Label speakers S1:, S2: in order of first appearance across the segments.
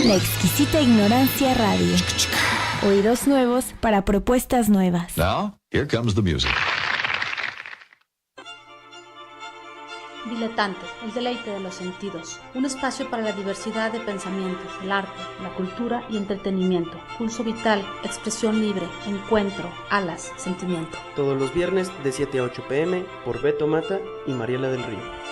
S1: La exquisita ignorancia radio. Oídos nuevos para propuestas nuevas.
S2: Now, here comes the music.
S3: Diletante, el deleite de los sentidos. Un espacio para la diversidad de pensamientos, el arte, la cultura y entretenimiento. Pulso vital, expresión libre, encuentro, alas, sentimiento.
S4: Todos los viernes de 7 a 8 p.m. por Beto Mata y Mariela del Río.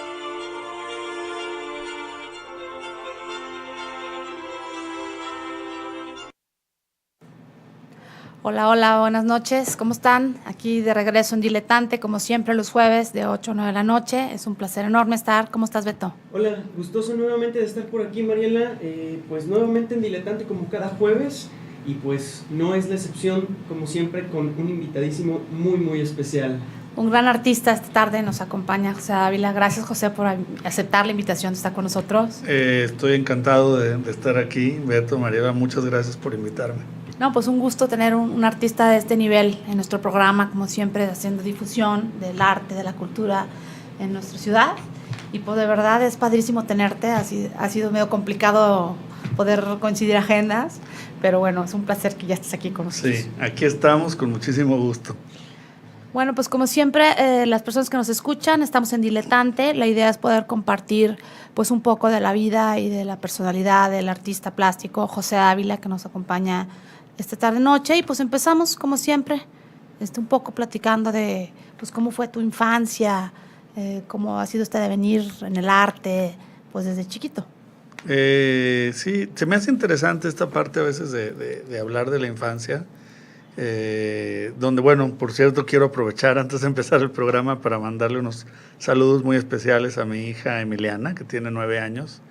S3: Hola, hola, buenas noches, ¿cómo están? Aquí de regreso en Diletante, como siempre los jueves de 8 a 9 de la noche. Es un placer enorme estar. ¿Cómo estás, Beto?
S4: Hola, gustoso nuevamente de estar por aquí, Mariela. Pues nuevamente en Diletante como cada jueves. Y pues no es la excepción, como siempre, con un invitadísimo muy, muy especial.
S3: Un gran artista esta tarde nos acompaña, José Ávila. Gracias, José, por aceptar la invitación de estar con nosotros.
S5: Estoy encantado de estar aquí. Beto, Mariela, muchas gracias por invitarme.
S3: No, pues un gusto tener un artista de este nivel en nuestro programa, como siempre, haciendo difusión del arte, de la cultura en nuestra ciudad. Y pues de verdad es padrísimo tenerte. Ha sido medio complicado poder coincidir agendas, pero bueno, es un placer que ya estés aquí con nosotros.
S5: Sí, aquí estamos con muchísimo gusto.
S3: Bueno, pues como siempre, las personas que nos escuchan, estamos en Diletante. La idea es poder compartir pues un poco de la vida y de la personalidad del artista plástico José Ávila, que nos acompaña esta tarde-noche. Y pues empezamos, como siempre, un poco platicando de pues cómo fue tu infancia, cómo ha sido este devenir en el arte, pues desde chiquito.
S5: Sí, se me hace interesante esta parte a veces de hablar de la infancia, donde, bueno, por cierto, quiero aprovechar antes de empezar el programa para mandarle unos saludos muy especiales a mi hija Emiliana, que tiene 9 años,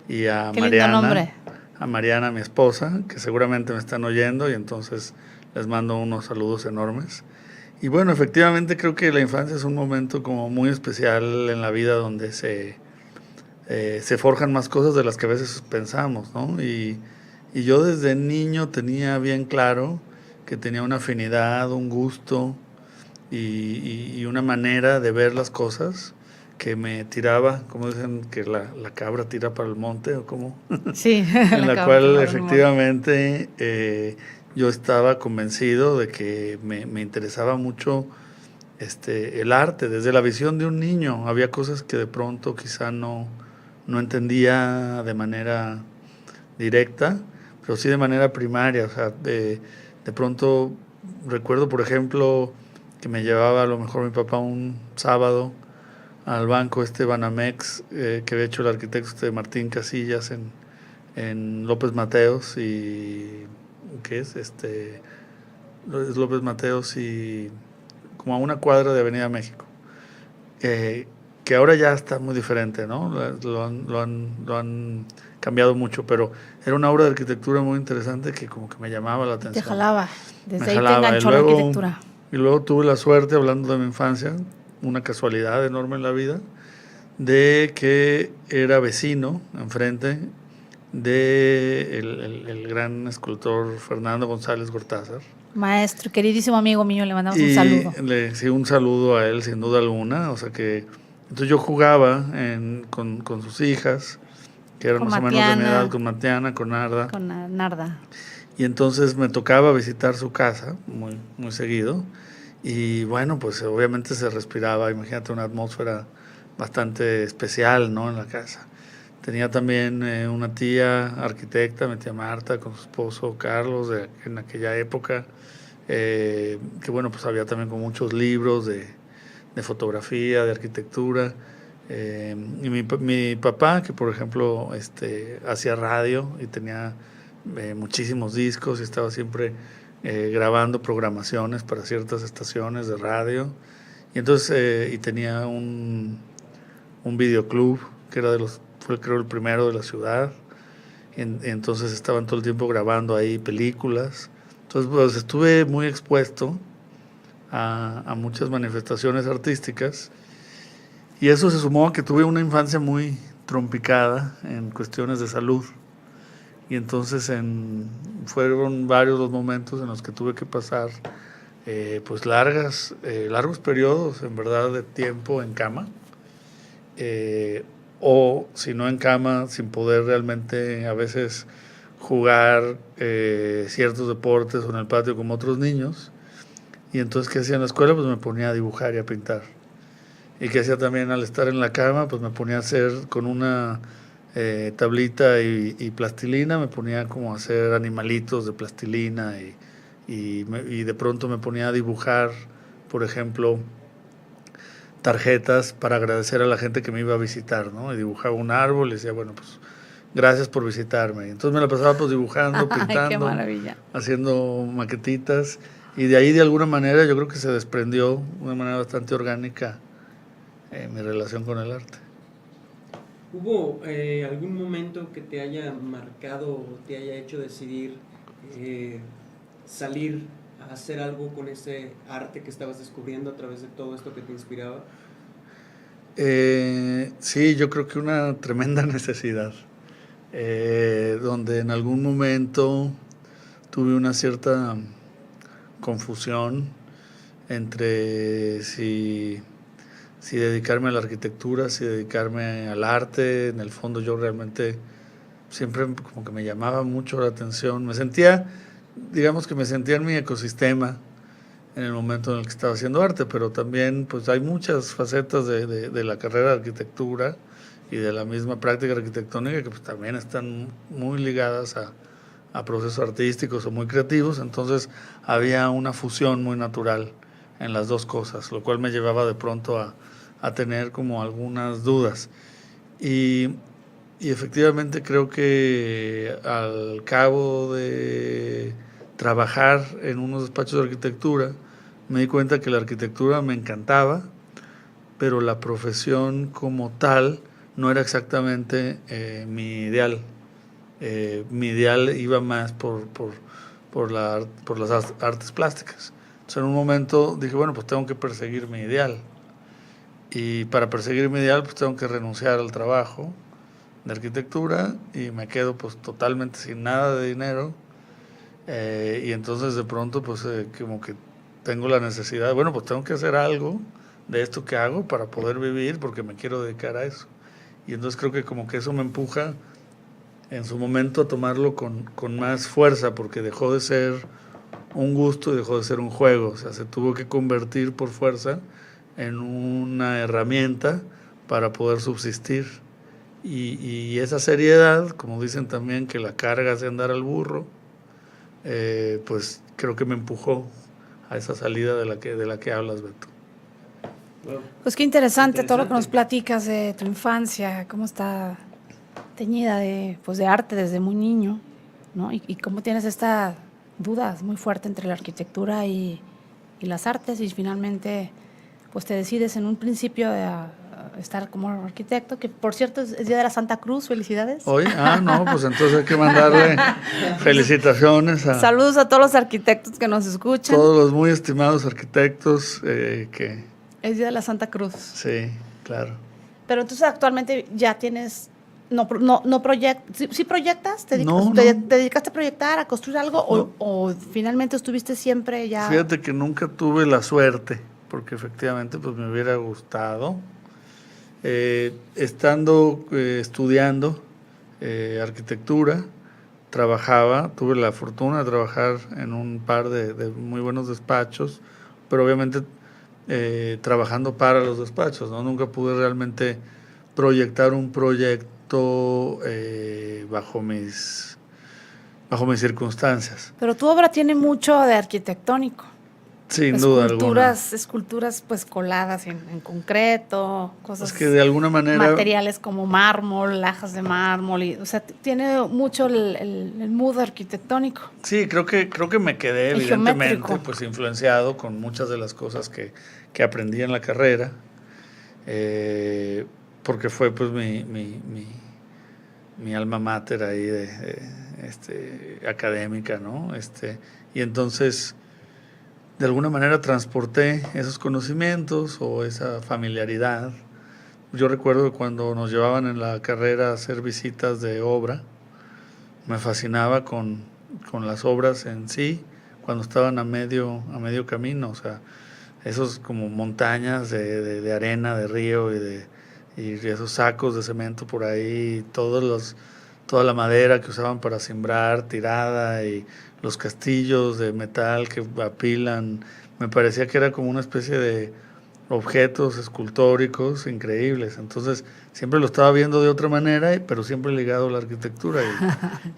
S5: y a
S3: Qué
S5: Mariana.
S3: lindo nombre.
S5: A Mariana, mi esposa, que seguramente me están oyendo, y entonces les mando unos saludos enormes. Y bueno, efectivamente creo que la infancia es un momento como muy especial en la vida donde se forjan más cosas de las que a veces pensamos, ¿no? Y yo desde niño tenía bien claro que tenía una afinidad, un gusto y una manera de ver las cosas que me tiraba, como dicen, que la cabra tira para el monte, o como,
S3: Sí,
S5: en la cual efectivamente yo estaba convencido de que me interesaba mucho el arte, desde la visión de un niño. Había cosas que de pronto quizá no entendía de manera directa, pero sí de manera primaria. O sea, de pronto recuerdo, por ejemplo, que me llevaba a lo mejor mi papá un sábado al banco Banamex, que había hecho el arquitecto Martín Casillas en López Mateos, y ¿qué es? Es López Mateos y como a una cuadra de Avenida México, que ahora ya está muy diferente, ¿no? Lo han cambiado mucho, pero era una obra de arquitectura muy interesante que como que me llamaba la atención.
S3: Te jalaba, desde ahí
S5: jalaba.
S3: te enganchó la arquitectura.
S5: Y luego tuve la suerte, hablando de mi infancia, una casualidad enorme en la vida, de que era vecino enfrente de el gran escultor Fernando González Gortázar.
S3: Maestro, queridísimo amigo mío, le mandamos un saludo.
S5: Sí, un saludo a él, sin duda alguna. O sea que entonces yo jugaba con sus hijas, que eran
S3: con
S5: más
S3: Matiana,
S5: o menos de mi edad, con Matiana, con Narda.
S3: Con Narda.
S5: Y entonces me tocaba visitar su casa muy, muy seguido. Y bueno, pues obviamente se respiraba, imagínate, una atmósfera bastante especial, ¿no?, en la casa. Tenía también una tía arquitecta, mi tía Marta, con su esposo Carlos, en aquella época, que bueno, pues había también con muchos libros de fotografía, de arquitectura. Y mi papá, que por ejemplo hacía radio y tenía muchísimos discos y estaba siempre grabando programaciones para ciertas estaciones de radio, y entonces y tenía un videoclub que era fue creo el primero de la ciudad, y entonces estaban todo el tiempo grabando ahí películas. Entonces pues estuve muy expuesto a muchas manifestaciones artísticas, y eso se sumó a que tuve una infancia muy trompicada en cuestiones de salud. Y entonces fueron varios los momentos en los que tuve que pasar pues largos periodos, en verdad, de tiempo en cama, o si no en cama, sin poder realmente a veces jugar ciertos deportes o en el patio como otros niños. Y entonces, ¿qué hacía en la escuela? Pues me ponía a dibujar y a pintar. Y ¿qué hacía también al estar en la cama? Pues me ponía a hacer con una tablita y plastilina, me ponía como a hacer animalitos de plastilina y de pronto me ponía a dibujar, por ejemplo, tarjetas para agradecer a la gente que me iba a visitar, ¿no? Y dibujaba un árbol y decía, bueno, pues gracias por visitarme. Y entonces me la pasaba pues dibujando, pintando,
S3: Ay, qué maravilla.
S5: haciendo maquetitas, y de ahí de alguna manera yo creo que se desprendió de una manera bastante orgánica mi relación con el arte.
S4: ¿Hubo algún momento que te haya marcado o te haya hecho decidir salir a hacer algo con ese arte que estabas descubriendo a través de todo esto que te inspiraba?
S5: Sí, yo creo que una tremenda necesidad, donde en algún momento tuve una cierta confusión entre si dedicarme a la arquitectura, si dedicarme al arte. En el fondo yo realmente siempre como que me llamaba mucho la atención, digamos que me sentía en mi ecosistema en el momento en el que estaba haciendo arte, pero también pues hay muchas facetas de la carrera de arquitectura y de la misma práctica arquitectónica que pues también están muy ligadas a procesos artísticos o muy creativos. Entonces había una fusión muy natural en las dos cosas, lo cual me llevaba de pronto a tener como algunas dudas. Y efectivamente creo que al cabo de trabajar en unos despachos de arquitectura, me di cuenta que la arquitectura me encantaba, pero la profesión como tal no era exactamente mi ideal. Mi ideal iba más por las artes plásticas. Entonces en un momento dije, bueno, pues tengo que perseguir mi ideal. Y para perseguir mi ideal, pues tengo que renunciar al trabajo de arquitectura y me quedo pues totalmente sin nada de dinero. Y entonces de pronto pues como que tengo la necesidad, bueno, pues tengo que hacer algo de esto que hago para poder vivir, porque me quiero dedicar a eso. Y entonces creo que como que eso me empuja en su momento a tomarlo con más fuerza, porque dejó de ser un gusto y dejó de ser un juego. O sea, se tuvo que convertir por fuerza en una herramienta para poder subsistir. Y esa seriedad, como dicen también que la carga hace andar al burro, pues creo que me empujó a esa salida de la que hablas, Beto.
S4: Wow.
S3: Pues qué interesante todo lo que nos platicas de tu infancia, cómo está teñida de arte desde muy niño, ¿no? Y cómo tienes esta duda muy fuerte entre la arquitectura y las artes, y finalmente pues te decides en un principio a estar como arquitecto, que por cierto es Día de la Santa Cruz. Felicidades.
S5: Hoy, no, pues entonces hay que mandarle felicitaciones a
S3: saludos a todos los arquitectos que nos escuchan.
S5: todos los muy estimados arquitectos que...
S3: Es Día de la Santa Cruz.
S5: Sí, claro.
S3: Pero entonces actualmente ya tienes, no proyectas, ¿sí proyectas? ¿Te dedicaste a proyectar, a construir algo?
S5: No.
S3: O finalmente estuviste siempre ya?
S5: Fíjate que nunca tuve la suerte, porque efectivamente pues me hubiera gustado. Estando estudiando arquitectura, tuve la fortuna de trabajar en un par de muy buenos despachos, pero obviamente trabajando para los despachos, ¿no? Nunca pude realmente proyectar un proyecto bajo mis circunstancias.
S3: Pero tu obra tiene mucho de arquitectónico.
S5: Sin duda alguna.
S3: Esculturas pues coladas en concreto, cosas.
S5: Es que de alguna manera.
S3: Materiales como mármol, lajas de mármol, o sea, tiene mucho el mood arquitectónico.
S5: Sí, creo que me quedé evidentemente
S3: geométrico.
S5: pues influenciado con muchas de las cosas que aprendí en la carrera, porque fue pues mi alma mater ahí académica, ¿no? Y entonces de alguna manera transporté esos conocimientos o esa familiaridad. Yo recuerdo que cuando nos llevaban en la carrera a hacer visitas de obra, me fascinaba con las obras en sí, cuando estaban a medio camino, o sea, esos como montañas de arena, de río y esos sacos de cemento por ahí, todos toda la madera que usaban para siembrar tirada y los castillos de metal que apilan. Me parecía que era como una especie de objetos escultóricos increíbles. Entonces siempre lo estaba viendo de otra manera, pero siempre ligado a la arquitectura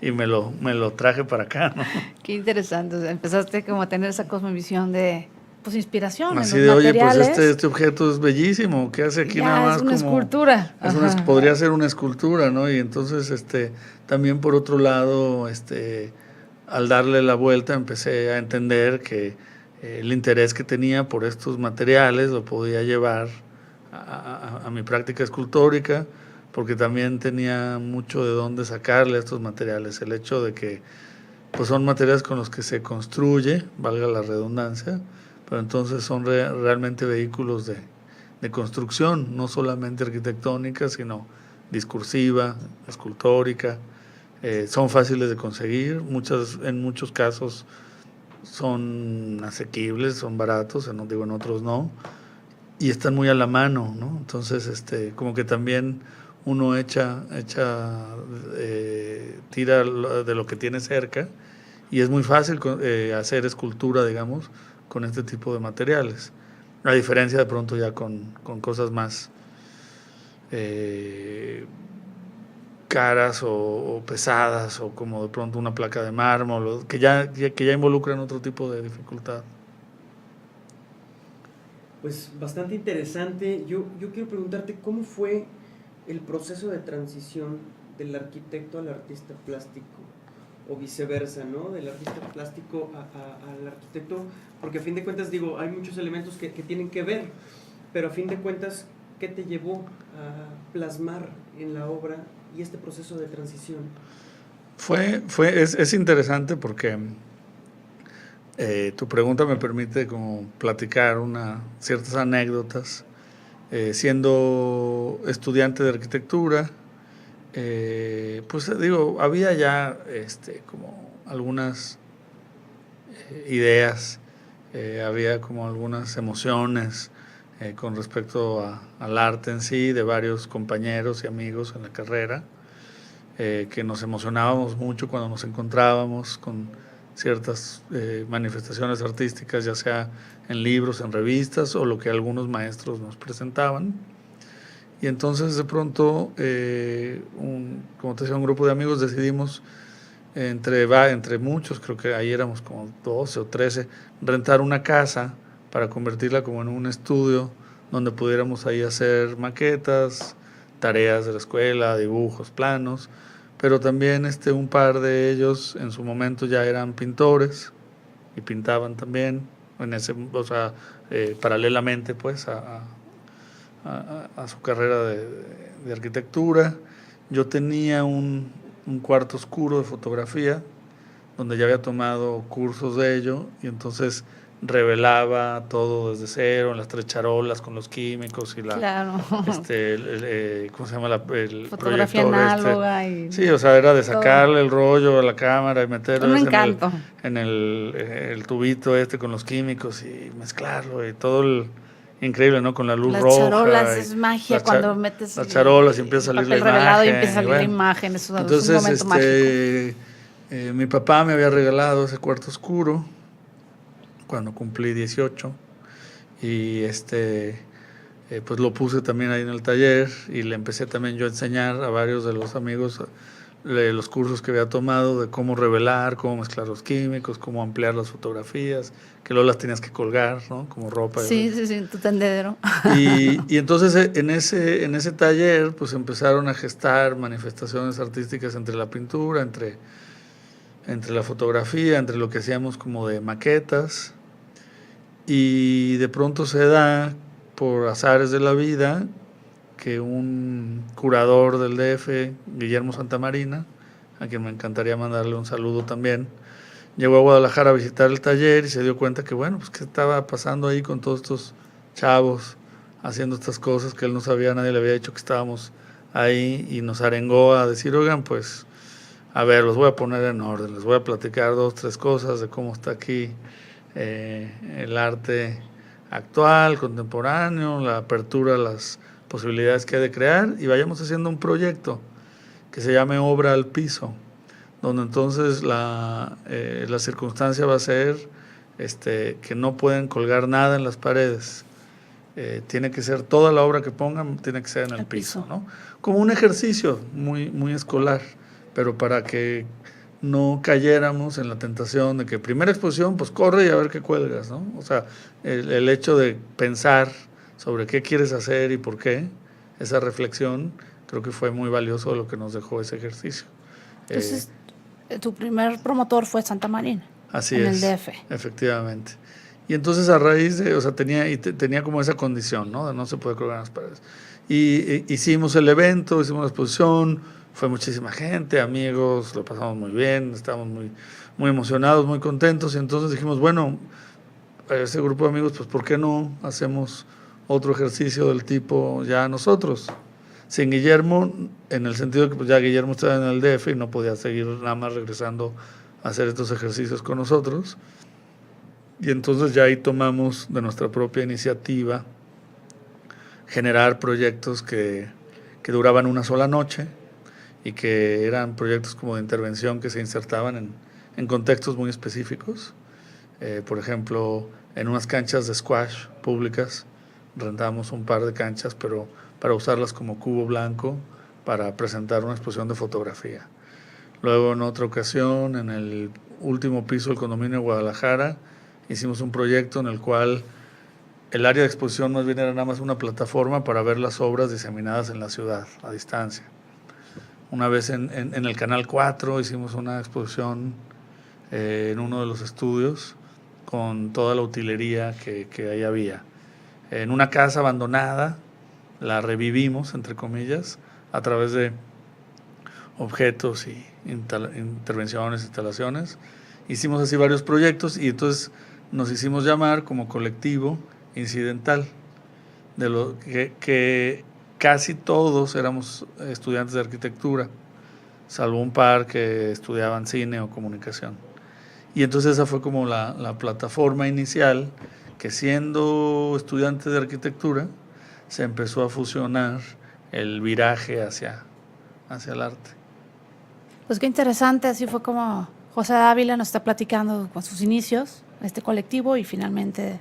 S5: y me lo traje para acá, ¿no?
S3: Qué interesante. O sea, empezaste como a tener esa cosmovisión de inspiración
S5: Así
S3: en
S5: de,
S3: los
S5: oye, pues
S3: materiales.
S5: este objeto es bellísimo, ¿qué hace aquí nada más?
S3: Es una
S5: como
S3: escultura.
S5: podría ser una escultura, ¿no? Y entonces también por otro lado, al darle la vuelta empecé a entender que el interés que tenía por estos materiales lo podía llevar a mi práctica escultórica, porque también tenía mucho de dónde sacarle a estos materiales. El hecho de que pues son materiales con los que se construye, valga la redundancia, pero entonces son realmente vehículos de construcción, no solamente arquitectónica, sino discursiva, escultórica. Son fáciles de conseguir, en muchos casos son asequibles, son baratos, en otros no, y están muy a la mano, ¿no? Entonces, como que también uno tira de lo que tiene cerca, y es muy fácil hacer escultura, digamos, con este tipo de materiales, a diferencia de pronto ya con cosas más caras o pesadas, o como de pronto una placa de mármol, que ya involucran otro tipo de dificultad.
S4: Pues bastante interesante. Yo quiero preguntarte cómo fue el proceso de transición del arquitecto al artista plástico, o viceversa, ¿no? Del artista plástico al arquitecto, porque a fin de cuentas, digo, hay muchos elementos que tienen que ver, pero a fin de cuentas, ¿qué te llevó a plasmar en la obra y este proceso de transición?
S5: Es interesante porque tu pregunta me permite como platicar ciertas anécdotas. Siendo estudiante de arquitectura, pues digo, había ya como algunas ideas, había como algunas emociones con respecto al arte en sí, de varios compañeros y amigos en la carrera, que nos emocionábamos mucho cuando nos encontrábamos con ciertas manifestaciones artísticas, ya sea en libros, en revistas, o lo que algunos maestros nos presentaban. Y entonces de pronto, como te decía, un grupo de amigos decidimos, entre muchos, creo que ahí éramos como 12 o 13, rentar una casa para convertirla como en un estudio donde pudiéramos ahí hacer maquetas, tareas de la escuela, dibujos, planos, pero también un par de ellos en su momento ya eran pintores y pintaban también, paralelamente pues a su carrera de arquitectura. Yo tenía un cuarto oscuro de fotografía donde ya había tomado cursos de ello, y entonces revelaba todo desde cero, en las 3 charolas con los químicos y
S3: Claro.
S5: ¿cómo se llama? El
S3: Fotografía
S5: proyector
S3: análoga
S5: Sí, o sea, era de sacarle el rollo a la cámara y meterlo en el tubito con los químicos y mezclarlo y todo increíble, ¿no? Con la luz roja.
S3: Las charolas es magia cuando metes
S5: las charolas y empieza a salir la imagen.
S3: Revelado y empieza a salir la imagen. Eso
S5: entonces,
S3: es un momento mágico.
S5: Mi papá me había regalado ese cuarto oscuro cuando cumplí 18, y pues lo puse también ahí en el taller, y le empecé también yo a enseñar a varios de los amigos los cursos que había tomado de cómo revelar, cómo mezclar los químicos, cómo ampliar las fotografías, que luego las tenías que colgar, ¿no? Como ropa.
S3: Sí, tu tendedero.
S5: Y entonces en ese taller pues empezaron a gestar manifestaciones artísticas entre la pintura, entre la fotografía, entre lo que hacíamos como de maquetas. Y de pronto se da, por azares de la vida, que un curador del DF, Guillermo Santamarina, a quien me encantaría mandarle un saludo también, llegó a Guadalajara a visitar el taller y se dio cuenta que, bueno, pues qué estaba pasando ahí con todos estos chavos haciendo estas cosas que él no sabía, nadie le había dicho que estábamos ahí, y nos arengó a decir, oigan, pues, a ver, los voy a poner en orden, les voy a platicar 2, 3 cosas de cómo está aquí el arte actual, contemporáneo, la apertura a las posibilidades que hay de crear, y vayamos haciendo un proyecto que se llame obra al piso, donde entonces la circunstancia va a ser que no pueden colgar nada en las paredes. Tiene que ser toda la obra que pongan, tiene que ser en el piso, ¿no? Como un ejercicio muy, muy escolar, pero para que no cayéramos en la tentación de que primera exposición, pues corre y a ver qué cuelgas, ¿no? O sea, el hecho de pensar sobre qué quieres hacer y por qué, esa reflexión, creo que fue muy valioso lo que nos dejó ese ejercicio.
S3: Entonces, tu primer promotor fue Santa Marina.
S5: Así
S3: en
S5: es,
S3: el DF.
S5: efectivamente. Y entonces a raíz de, o sea, tenía como esa condición, ¿no? De no se puede colgar en las paredes. Y hicimos el evento, hicimos la exposición, fue muchísima gente, amigos, lo pasamos muy bien, estábamos muy, muy emocionados, muy contentos, y entonces dijimos, bueno, ese grupo de amigos, pues ¿por qué no hacemos otro ejercicio del tipo ya nosotros? Sin Guillermo, en el sentido de que pues ya Guillermo estaba en el DF y no podía seguir nada más regresando a hacer estos ejercicios con nosotros. Y entonces ya ahí tomamos de nuestra propia iniciativa generar proyectos que duraban una sola noche y que eran proyectos como de intervención que se insertaban en contextos muy específicos. Por ejemplo, en unas canchas de squash públicas rentamos un par de canchas, pero para usarlas como cubo blanco para presentar una exposición de fotografía. Luego, en otra ocasión, en el último piso del condominio de Guadalajara, hicimos un proyecto en el cual el área de exposición más bien era nada más una plataforma para ver las obras diseminadas en la ciudad a distancia. Una vez en el Canal 4 hicimos una exposición en uno de los estudios con toda la utilería que ahí había. En una casa abandonada la revivimos, entre comillas, a través de objetos y intervenciones, instalaciones. Hicimos así varios proyectos y entonces nos hicimos llamar como colectivo incidental, de lo que casi todos éramos estudiantes de arquitectura, salvo un par que estudiaban cine o comunicación. Y entonces esa fue como la plataforma inicial que, siendo estudiante de arquitectura, se empezó a fusionar el viraje hacia el arte.
S3: Pues qué interesante, así fue como José Dávila nos está platicando con sus inicios, este colectivo, y finalmente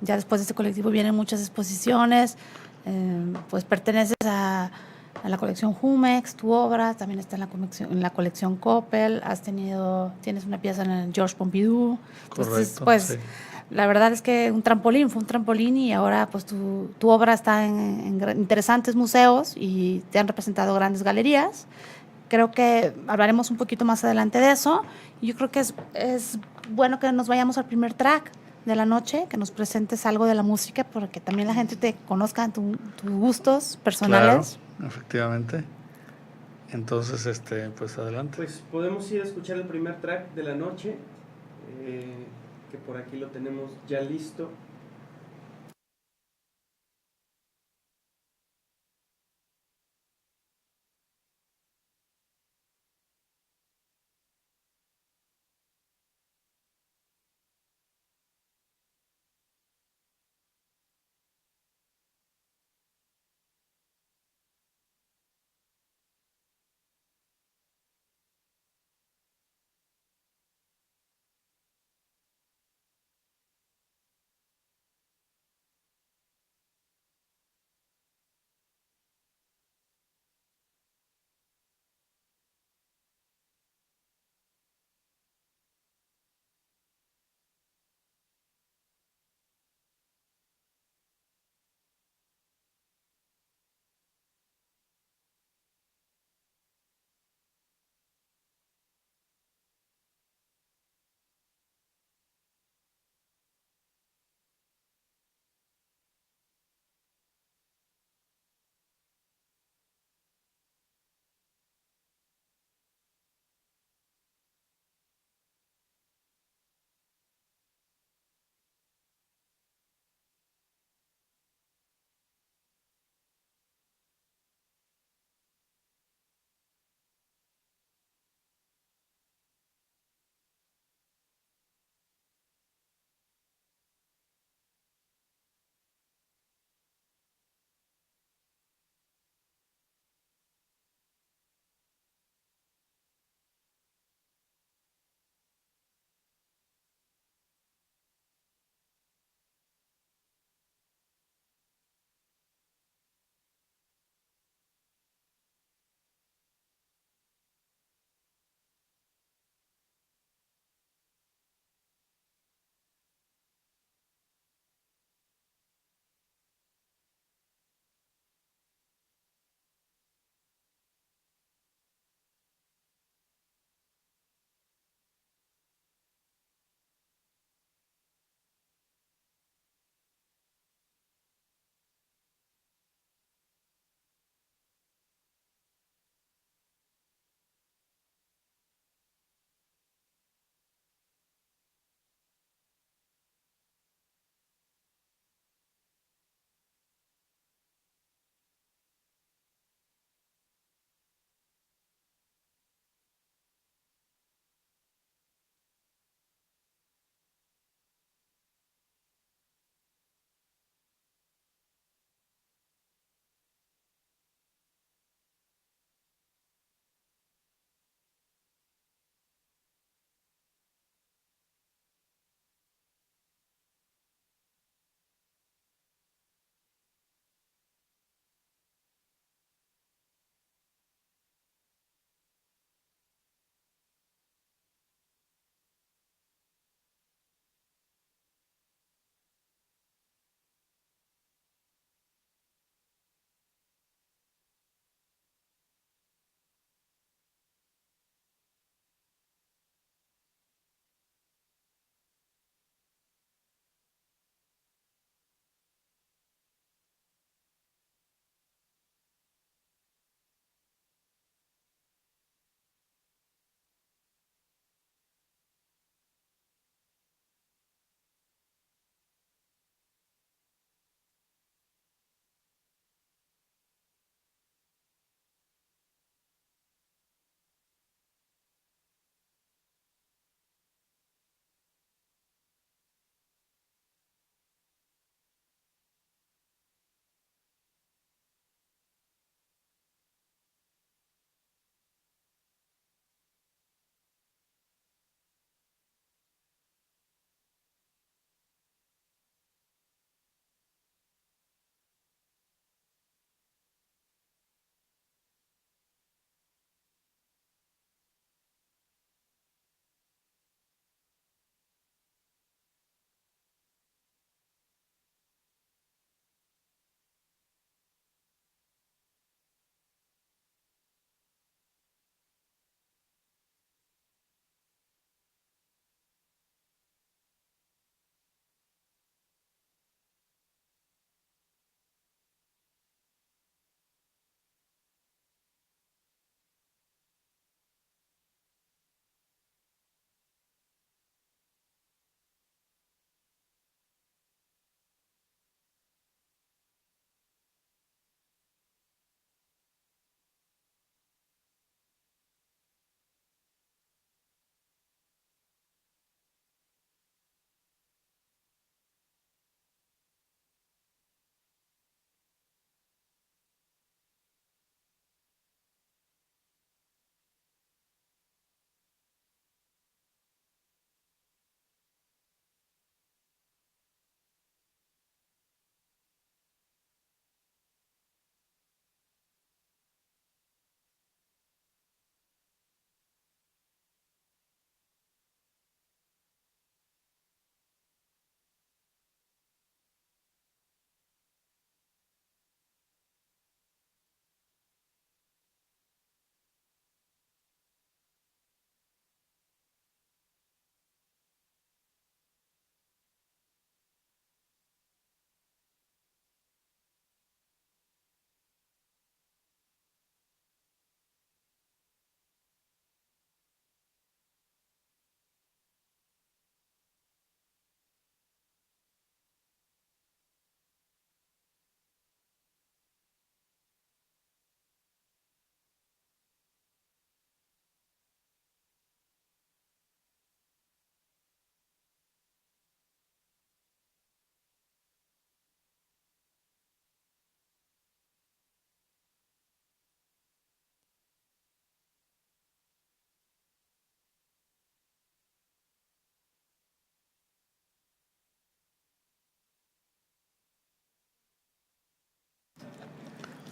S3: ya después de este colectivo vienen muchas exposiciones, pues perteneces a la colección Jumex, tu obra también está en la colección Coppel, tienes una pieza en el Georges Pompidou. Entonces,
S5: Correcto,
S3: pues
S5: sí.
S3: la verdad es que fue un trampolín, y ahora pues tu obra está en interesantes museos y te han representado grandes galerías. Creo que hablaremos un poquito más adelante de eso. Y yo creo que es bueno que nos vayamos al primer track de la noche, que nos presentes algo de la música, porque también la gente te conozca tus gustos personales.
S5: Claro, efectivamente. Entonces, pues adelante.
S4: Pues podemos ir a escuchar el primer track de la noche, que por aquí lo tenemos ya listo.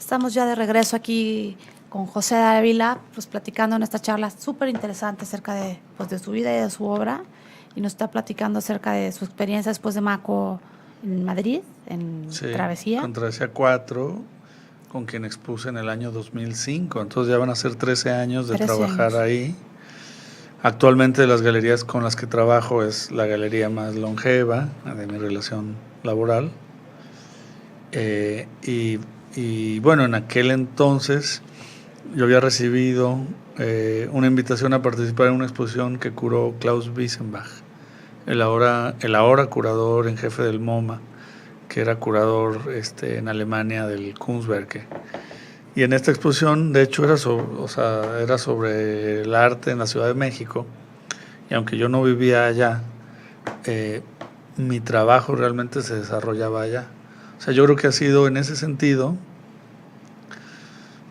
S3: Estamos ya de regreso aquí con José Ávila, pues platicando en esta charla súper interesante acerca de, pues, de su vida y de su obra. Y nos está platicando acerca de su experiencia después de Maco en Madrid, en Travesía.
S5: Con Travesía 4, con quien expuse en el año 2005. Entonces ya van a ser 13 años de trabajar ahí. Actualmente las galerías con las que trabajo es la galería más longeva de mi relación laboral. Y bueno, en aquel entonces yo había recibido una invitación a participar en una exposición que curó Klaus Wiesenbach, el ahora curador en jefe del MoMA, que era curador en Alemania del Kunstwerke. Y en esta exposición, de hecho, era sobre el arte en la Ciudad de México. Y aunque yo no vivía allá, mi trabajo realmente se desarrollaba allá. O sea, yo creo que ha sido en ese sentido,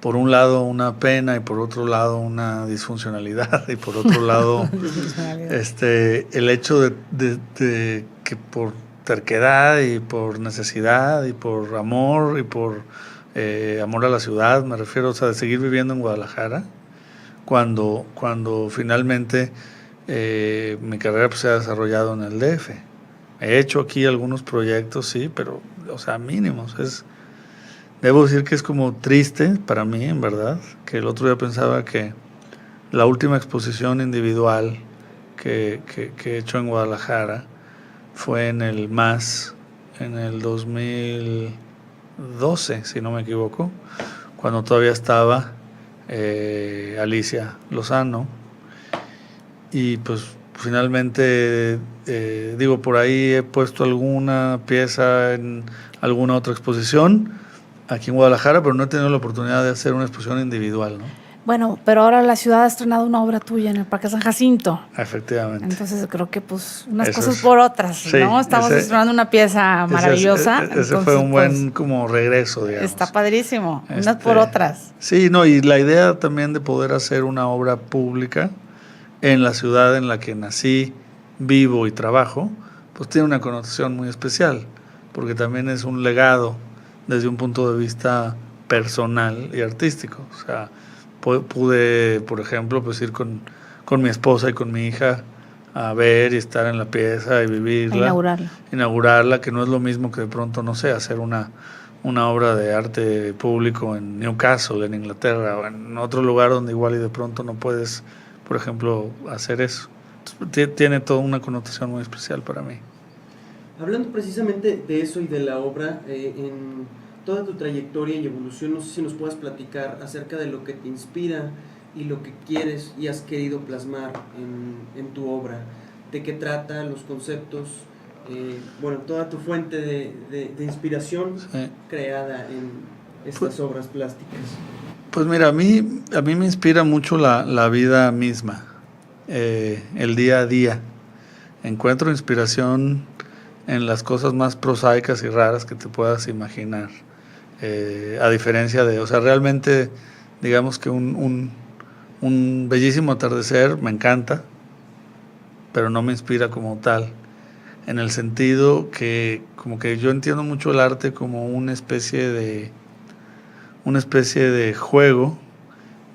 S5: por un lado una pena y por otro lado una disfuncionalidad y por otro lado el hecho de que por terquedad y por necesidad y por amor y por amor a la ciudad, me refiero, o sea, de seguir viviendo en Guadalajara, cuando finalmente mi carrera pues, se ha desarrollado en el DF. He hecho aquí algunos proyectos, sí, pero, o sea, mínimos. Debo decir que es como triste para mí, en verdad, que el otro día pensaba que la última exposición individual que he hecho en Guadalajara fue en el MAS, en el 2012, si no me equivoco, cuando todavía estaba Alicia Lozano. Y pues finalmente, por ahí he puesto alguna pieza en alguna otra exposición aquí en Guadalajara, pero no he tenido la oportunidad de hacer una exposición individual, ¿no?
S3: Bueno, pero ahora la ciudad ha estrenado una obra tuya en el Parque San Jacinto.
S5: Efectivamente.
S3: Entonces creo que pues unas
S5: Eso
S3: cosas
S5: es,
S3: por otras,
S5: sí,
S3: ¿no? Estamos estrenando una pieza maravillosa.
S5: Ese fue un buen como regreso, digamos.
S3: Está padrísimo, unas por otras.
S5: Sí, no, y la idea también de poder hacer una obra pública en la ciudad en la que nací, vivo y trabajo, pues tiene una connotación muy especial, porque también es un legado desde un punto de vista personal y artístico. O sea, pude, por ejemplo, pues ir con mi esposa y con mi hija a ver y estar en la pieza y vivirla. Inaugurarla, que no es lo mismo que de pronto, no sé, hacer una obra de arte público en Newcastle, en Inglaterra, o en otro lugar donde igual y de pronto no puedes, por ejemplo, hacer eso. Entonces, tiene toda una connotación muy especial para mí.
S4: Hablando precisamente de eso y de la obra, en toda tu trayectoria y evolución, no sé si nos puedas platicar acerca de lo que te inspira y lo que quieres y has querido plasmar en tu obra, de qué trata, los conceptos, toda tu fuente de inspiración creada en estas obras plásticas.
S5: Pues mira, a mí me inspira mucho la vida misma, el día a día. Encuentro inspiración en las cosas más prosaicas y raras que te puedas imaginar. A diferencia de, o sea, realmente, digamos que un bellísimo atardecer me encanta, pero no me inspira como tal, en el sentido que como que yo entiendo mucho el arte como una especie de juego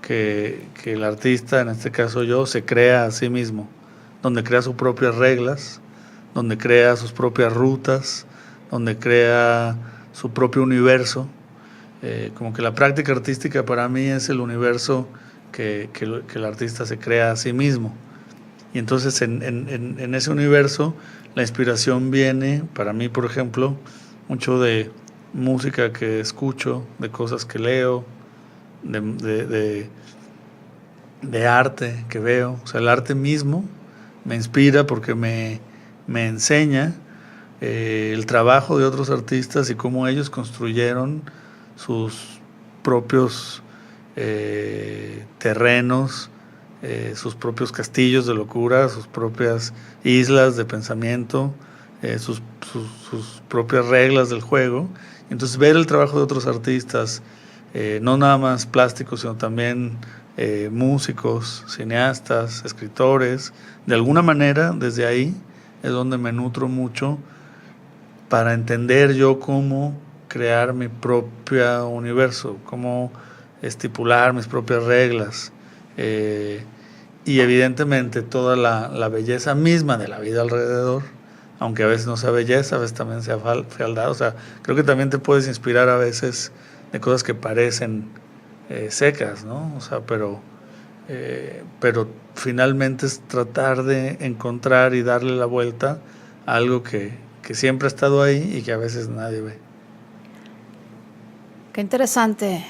S5: que el artista, en este caso yo, se crea a sí mismo, donde crea sus propias reglas, donde crea sus propias rutas, donde crea su propio universo. Como que la práctica artística para mí es el universo que el artista se crea a sí mismo. Y entonces en ese universo la inspiración viene, para mí por ejemplo, mucho de música que escucho, de cosas que leo, de arte que veo. O sea, el arte mismo me inspira porque me enseña el trabajo de otros artistas y cómo ellos construyeron sus propios terrenos, sus propios castillos de locura, sus propias islas de pensamiento, sus propias reglas del juego. Entonces ver el trabajo de otros artistas, no nada más plásticos, sino también músicos, cineastas, escritores, de alguna manera desde ahí es donde me nutro mucho para entender yo cómo crear mi propio universo, cómo estipular mis propias reglas. Y evidentemente toda la belleza misma de la vida alrededor, aunque a veces no sea belleza, a veces también sea fealdad. O sea, creo que también te puedes inspirar a veces de cosas que parecen secas, ¿no? O sea, pero finalmente es tratar de encontrar y darle la vuelta a algo que siempre ha estado ahí y que a veces nadie ve.
S3: Qué interesante.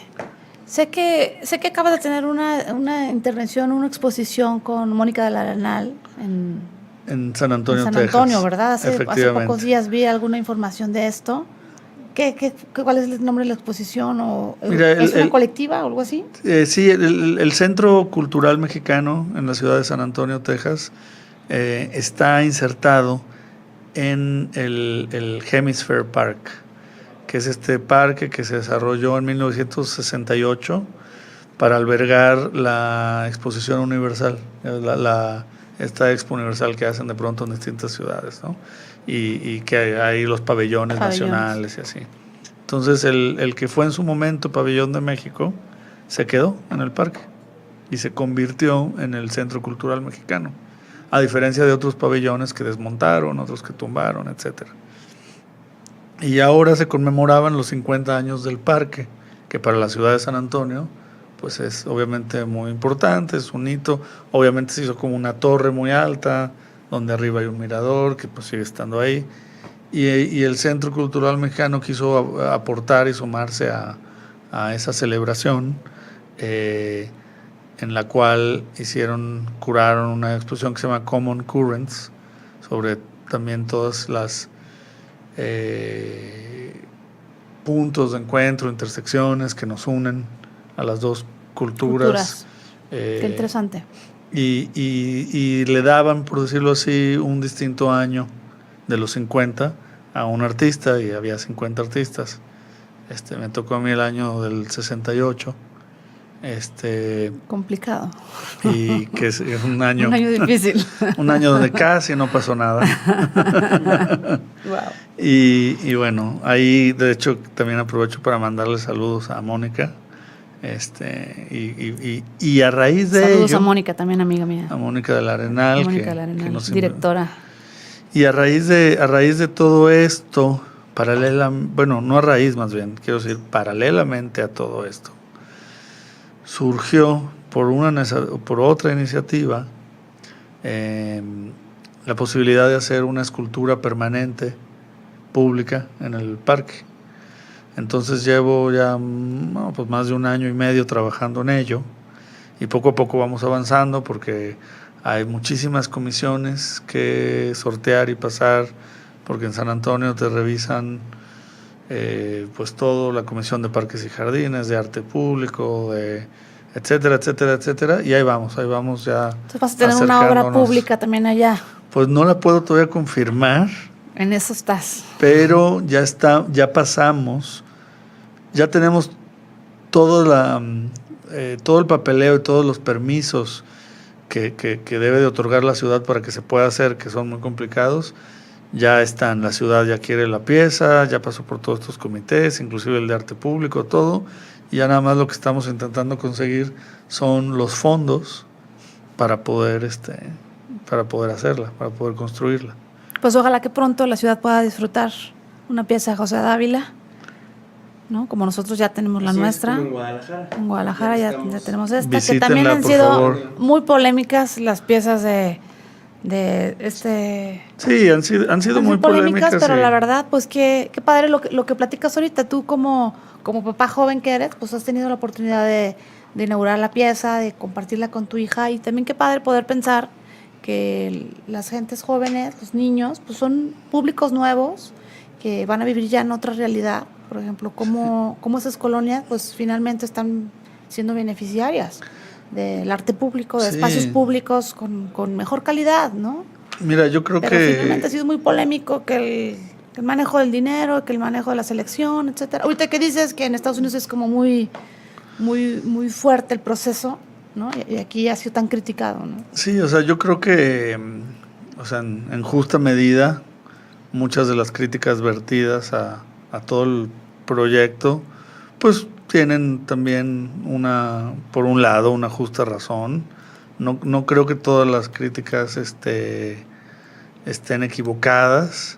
S3: Sé que acabas de tener una intervención, una exposición con Mónica del Arenal
S5: en San Antonio,
S3: en San
S5: Texas.
S3: Antonio, ¿verdad? Hace pocos
S5: Sí.
S3: días vi alguna información de esto. ¿Cuál es el nombre de la exposición?
S5: Mira,
S3: ¿Es una colectiva o algo así?
S5: Sí, el Centro Cultural Mexicano en la ciudad de San Antonio, Texas, está insertado en el Hemisphere Park, que es este parque que se desarrolló en 1968 para albergar la exposición universal, esta expo universal que hacen de pronto en distintas ciudades, ¿no? Y que hay los pabellones nacionales y así. Entonces el que fue en su momento Pabellón de México se quedó en el parque y se convirtió en el Centro Cultural Mexicano, a diferencia de otros pabellones que desmontaron, otros que tumbaron, etcétera. Y ahora se conmemoraban los 50 años del parque, que para la ciudad de San Antonio pues es obviamente muy importante, es un hito. Obviamente se hizo como una torre muy alta, donde arriba hay un mirador, que pues sigue estando ahí. Y el Centro Cultural Mexicano quiso aportar y sumarse a esa celebración, en la cual curaron una exposición que se llama Common Currents, sobre también todas las puntos de encuentro, intersecciones que nos unen a las dos culturas.
S3: Qué interesante.
S5: Y le daban, por decirlo así, un distinto año de los 50 a un artista, y había 50 artistas. Me tocó a mí el año del 68.
S3: Complicado.
S5: Y que es un año
S3: difícil.
S5: Un año donde casi no pasó nada.
S3: Wow.
S5: Y bueno, ahí de hecho también aprovecho para mandarle saludos a Mónica. Y a raíz de
S3: saludos
S5: ello,
S3: a Mónica, también amiga mía.
S5: a Mónica del Arenal,
S3: Mónica del Arenal, directora.
S5: Y a raíz de todo esto, no a raíz, más bien, quiero decir, paralelamente a todo esto, surgió por otra iniciativa la posibilidad de hacer una escultura permanente pública en el parque. Entonces llevo ya pues más de 1 año y medio trabajando en ello, y poco a poco vamos avanzando porque hay muchísimas comisiones que sortear y pasar, porque en San Antonio te revisan pues todo, la Comisión de Parques y Jardines, de Arte Público, de etcétera, etcétera, etcétera, y ahí vamos ya.
S3: Entonces vas a tener una obra pública también allá.
S5: Pues no la puedo todavía confirmar.
S3: En eso estás.
S5: Pero ya pasamos, ya tenemos todo el papeleo y todos los permisos que debe de otorgar la ciudad para que se pueda hacer, que son muy complicados. Ya están, la ciudad ya quiere la pieza, ya pasó por todos estos comités, inclusive el de Arte Público, todo. Y ya nada más lo que estamos intentando conseguir son los fondos para poder hacerla, para poder construirla.
S3: Pues ojalá que pronto la ciudad pueda disfrutar una pieza de José Dávila, ¿no? Como nosotros ya tenemos la nuestra.
S4: En Guadalajara.
S3: En Guadalajara ya tenemos esta.
S5: Visítenla,
S3: que también han
S5: por
S3: sido
S5: favor.
S3: muy polémicas las piezas de
S5: Sí, han sido muy polémicas,
S3: pero
S5: sí.
S3: la verdad, pues qué padre lo que platicas ahorita. Tú como papá joven que eres, pues has tenido la oportunidad de inaugurar la pieza, de compartirla con tu hija, y también qué padre poder pensar que las gentes jóvenes, los niños, pues son públicos nuevos que van a vivir ya en otra realidad. Por ejemplo, cómo esas colonias pues finalmente están siendo beneficiarias del arte público, de espacios públicos con mejor calidad, ¿no?
S5: Mira, yo creo
S3: Pero finalmente ha sido muy polémico que el manejo del dinero, que el manejo de la selección, etcétera. Ahorita que dices que en Estados Unidos es como muy, muy, muy fuerte el proceso, ¿no? Y aquí ha sido tan criticado, ¿no?
S5: Sí, o sea, yo creo que, en justa medida, muchas de las críticas vertidas a todo proyecto, pues tienen también por un lado, una justa razón. No creo que todas las críticas estén equivocadas.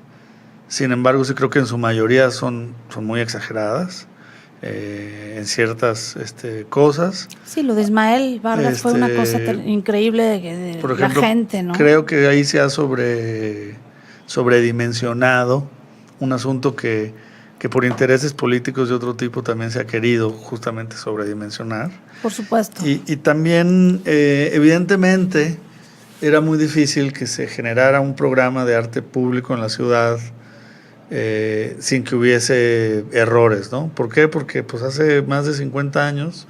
S5: Sin embargo, sí creo que en su mayoría son muy exageradas en ciertas cosas.
S3: Sí, lo de Ismael Vargas fue una cosa increíble de
S5: por ejemplo,
S3: la gente, ¿no?
S5: Creo que ahí se ha sobredimensionado un asunto que por intereses políticos de otro tipo también se ha querido justamente sobredimensionar.
S3: Por supuesto.
S5: Y también, evidentemente, era muy difícil que se generara un programa de arte público en la ciudad sin que hubiese errores, ¿no? ¿Por qué? Porque pues hace más de 50 años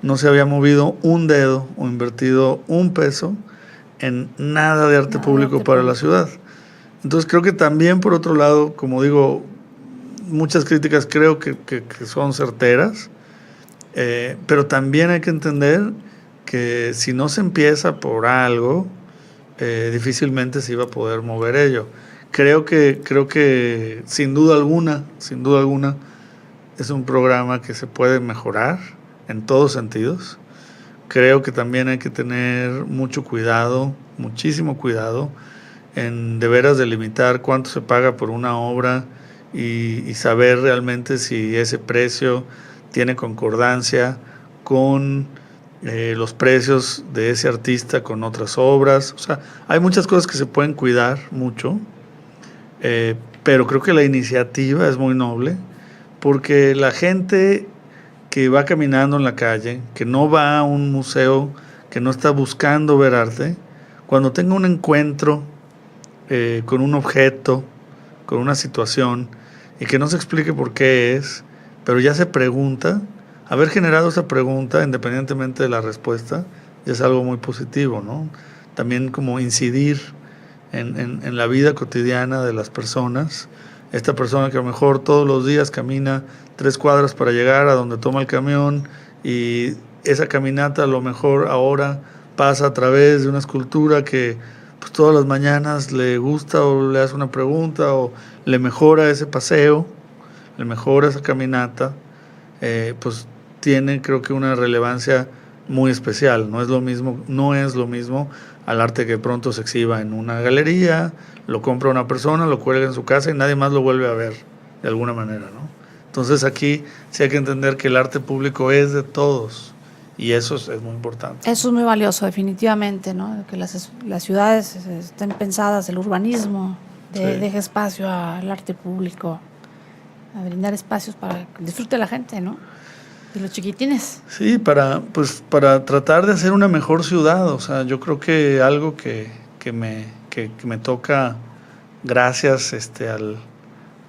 S5: no se había movido un dedo o invertido un peso en nada de arte público para la ciudad. Entonces creo que también, por otro lado, como digo, muchas críticas creo que son certeras, pero también hay que entender que si no se empieza por algo, difícilmente se iba a poder mover ello. Creo que sin duda alguna, es un programa que se puede mejorar en todos sentidos. Creo que también hay que tener mucho cuidado, muchísimo cuidado, en de veras delimitar cuánto se paga por una obra y saber realmente si ese precio tiene concordancia con los precios de ese artista con otras obras. O sea, hay muchas cosas que se pueden cuidar mucho, pero creo que la iniciativa es muy noble, porque la gente que va caminando en la calle, que no va a un museo, que no está buscando ver arte, cuando tenga un encuentro con un objeto, con una situación, y que no se explique por qué es, pero ya se pregunta, haber generado esa pregunta, independientemente de la respuesta, ya es algo muy positivo, ¿no? También como incidir en la vida cotidiana de las personas. Esta persona que a lo mejor todos los días camina 3 cuadras para llegar a donde toma el camión, y esa caminata a lo mejor ahora pasa a través de una escultura que pues todas las mañanas le gusta, o le hace una pregunta, o le mejora ese paseo, le mejora esa caminata, pues tiene, creo que, una relevancia muy especial. No es lo mismo al arte que pronto se exhiba en una galería, lo compra una persona, lo cuelga en su casa y nadie más lo vuelve a ver de alguna manera, ¿no? Entonces aquí sí hay que entender que el arte público es de todos, y eso es muy importante.
S3: Eso es muy valioso, definitivamente, ¿no? Que las ciudades estén pensadas, el urbanismo deje espacio al arte público, a brindar espacios para que disfrute la gente, ¿no? Y los chiquitines.
S5: Sí, para tratar de hacer una mejor ciudad. O sea, yo creo que algo que me toca, gracias a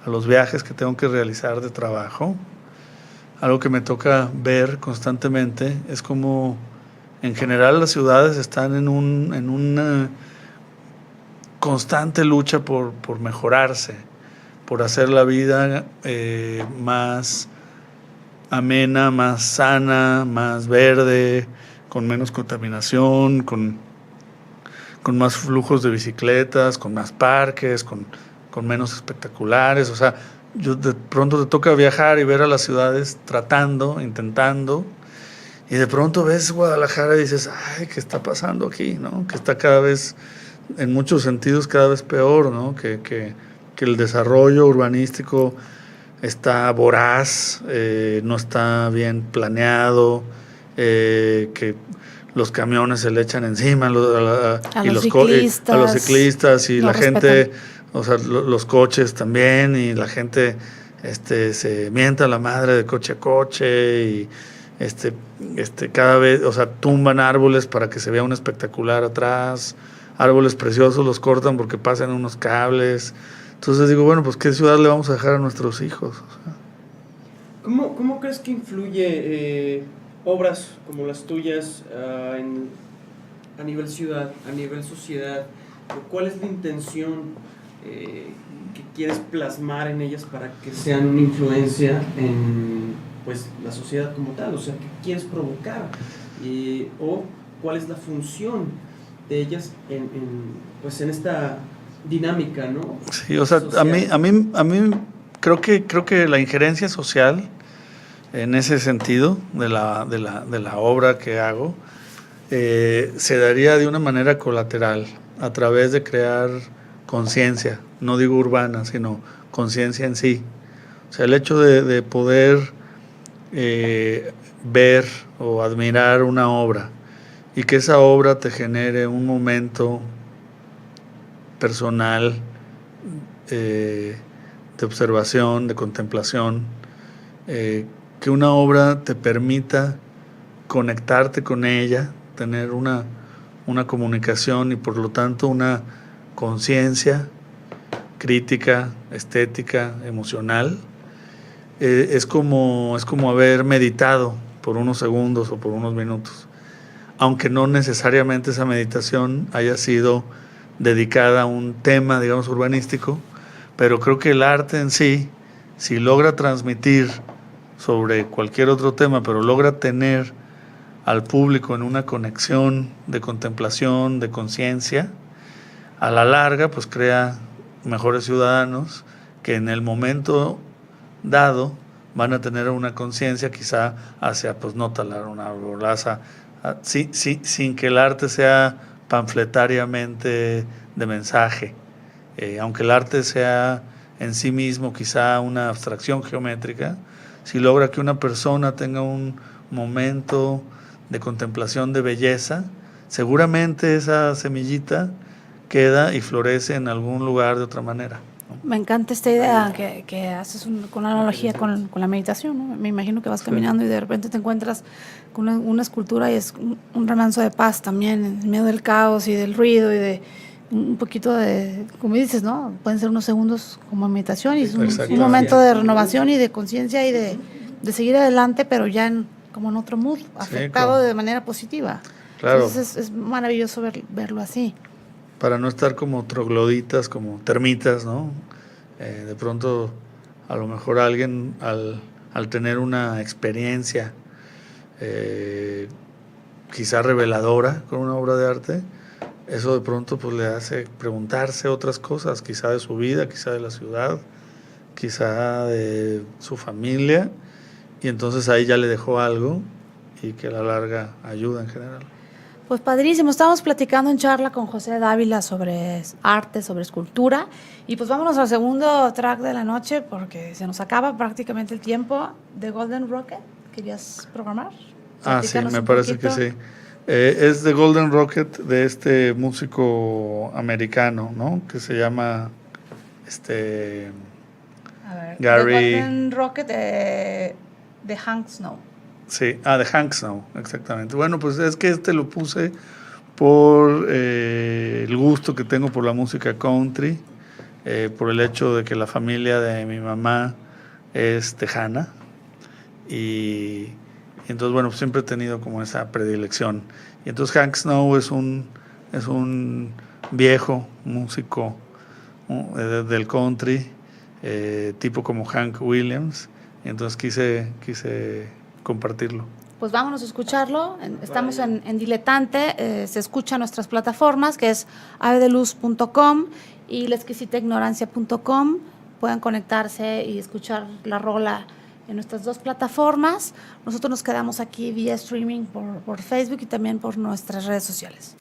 S5: los viajes que tengo que realizar de trabajo, algo que me toca ver constantemente es como en general las ciudades están en una constante lucha por mejorarse, por hacer la vida más amena, más sana, más verde, con menos contaminación, con más flujos de bicicletas, con más parques, con menos espectaculares. O sea, de pronto te toca viajar y ver a las ciudades intentando, y de pronto ves Guadalajara y dices, ay, ¿qué está pasando aquí? ¿No? Que está cada vez, en muchos sentidos, cada vez peor, ¿no? Que el desarrollo urbanístico está voraz, no está bien planeado, que los camiones se le echan encima a los ciclistas y la gente, o sea, los coches también, y la gente se mienta la madre de coche a coche, y cada vez, o sea, tumban árboles para que se vea un espectacular atrás, árboles preciosos los cortan porque pasan unos cables. Entonces digo, bueno, pues ¿qué ciudad le vamos a dejar a nuestros hijos? O sea,
S4: ¿Cómo crees que influye obras como las tuyas a nivel ciudad, a nivel sociedad? ¿Cuál es la intención que quieres plasmar en ellas para que sean una influencia en pues la sociedad como tal? O sea, ¿qué quieres provocar? ¿O cuál es la función de ellas en esta dinámica, ¿no?
S5: Sí, o sea, a mí creo que la injerencia social, en ese sentido, de la obra que hago, se daría de una manera colateral, a través de crear conciencia, no digo urbana, sino conciencia en sí. O sea, el hecho de poder ver o admirar una obra y que esa obra te genere un momento personal de observación, de contemplación, que una obra te permita conectarte con ella, tener una comunicación y por lo tanto una conciencia crítica, estética, emocional, es como haber meditado por unos segundos o por unos minutos, aunque no necesariamente esa meditación haya sido dedicada a un tema, digamos, urbanístico, pero creo que el arte en sí, si logra transmitir sobre cualquier otro tema, pero logra tener al público en una conexión de contemplación, de conciencia, a la larga pues crea mejores ciudadanos que en el momento dado van a tener una conciencia quizá hacia pues no talar una arbolaza, sin que el arte sea panfletariamente de mensaje, aunque el arte sea en sí mismo quizá una abstracción geométrica, si logra que una persona tenga un momento de contemplación de belleza, seguramente esa semillita queda y florece en algún lugar de otra manera, ¿no?
S3: Me encanta esta idea que haces con una analogía con la meditación, ¿no? Me imagino que vas caminando y de repente te encuentras con una escultura y es un remanso de paz también, en medio del caos y del ruido y de un poquito de, como dices, ¿no? Pueden ser unos segundos como meditación y es un momento de renovación y de conciencia y de seguir adelante, pero ya como en otro mood, afectado de manera positiva.
S5: Claro.
S3: Entonces es maravilloso verlo así.
S5: Para no estar como trogloditas, como termitas, ¿no? De pronto, a lo mejor alguien al tener una experiencia quizá reveladora con una obra de arte, eso de pronto pues le hace preguntarse otras cosas, quizá de su vida, quizá de la ciudad, quizá de su familia, y entonces ahí ya le dejó algo y que a la larga ayuda en general.
S3: Pues padrísimo, estamos platicando en charla con José Dávila sobre arte, sobre escultura, y pues vámonos al segundo track de la noche porque se nos acaba prácticamente el tiempo. The Golden Rocket, ¿querías programar?
S5: Sí, me parece que sí. Es The Golden Rocket de este músico americano, ¿no? Que se llama Gary...
S3: The Golden Rocket de Hank Snow.
S5: Sí, de Hank Snow, exactamente. Bueno, pues es que lo puse por el gusto que tengo por la música country, por el hecho de que la familia de mi mamá es tejana y entonces, bueno, pues siempre he tenido como esa predilección. Y entonces Hank Snow es un viejo músico del country, tipo como Hank Williams, y entonces quise compartirlo.
S3: Pues vámonos a escucharlo. Estamos en Diletante, se escucha en nuestras plataformas, que es avedeluz.com y laexquisitaignorancia.com. Pueden conectarse y escuchar la rola en nuestras dos plataformas. Nosotros nos quedamos aquí vía streaming por Facebook y también por nuestras redes sociales.